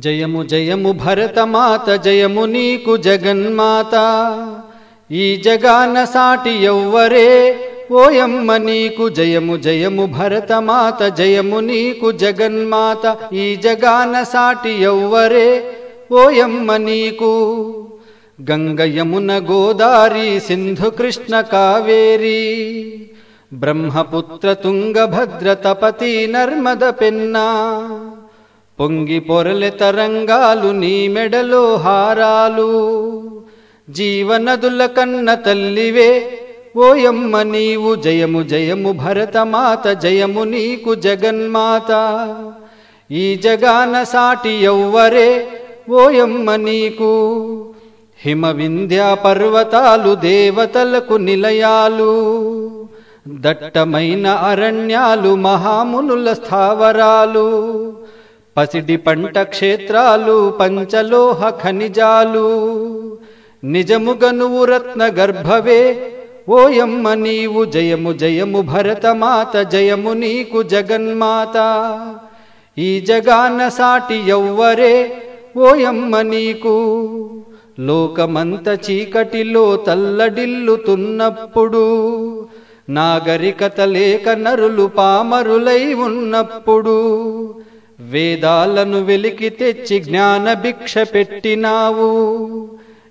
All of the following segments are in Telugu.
జయము జయము భరతమాత జయము నీకు జగన్మాత ఈ జగాన సాటి ఎవ్వరే ఓయమ్మ నీకు జయము జయము భరతమాత జయము నీకు జగన్మాత ఈ జగాన సాటి ఎవ్వరే ఓయమ్మ నీకు గంగ యమున గోదారి సింధు కృష్ణ కావేరి బ్రహ్మపుత్ర తుంగభద్ర తపతి నర్మద పెన్నా పొంగి పొరలె తరంగాలు నీ మెడలో హారాలు జీవనదుల కన్న తల్లివే ఓయమ్మ నీవు జయము జయము భరతమాత జయము నీకు జగన్మాత ఈ జగాన సాటి ఎవ్వరే ఓయమ్మ నీకు హిమ వింధ్య పర్వతాలు దేవతలకు నిలయాలు దట్టమైన అరణ్యాలు మహామునుల స్థావరాలు పసిడి పంట క్షేత్రాలు పంచలోహ ఖనిజాలు నిజముగా నువ్వు రత్న గర్భవే ఓయమ్మ నీవు జయము జయము భరతమాత జయము నీకు జగన్మాత ఈ జగాన సాటి ఎవ్వరే ఓయమ్మ నీకు లోకమంత చీకటిలో తల్లడిల్లుతున్నప్పుడు నాగరికత లేక నరులు పామరులై ఉన్నప్పుడు వేదాలను వెలికి తెచ్చి జ్ఞాన భిక్ష పెట్టినావు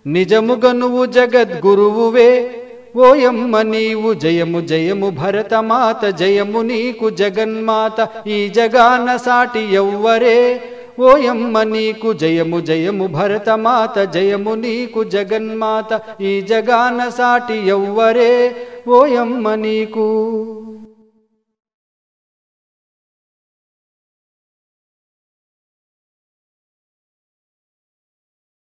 నిజముగా నువ్వు జగద్గురువువే ఓయమ్మ నీవు జయము జయము భరతమాత జయము నీకు జగన్మాత ఈ జగాన సాటి ఎవ్వరే ఓయమ్మ నీకు జయము జయము భరతమాత జయము నీకు జగన్మాత ఈ జగాన సాటి ఎవ్వరే ఓయమ్మ నీకు।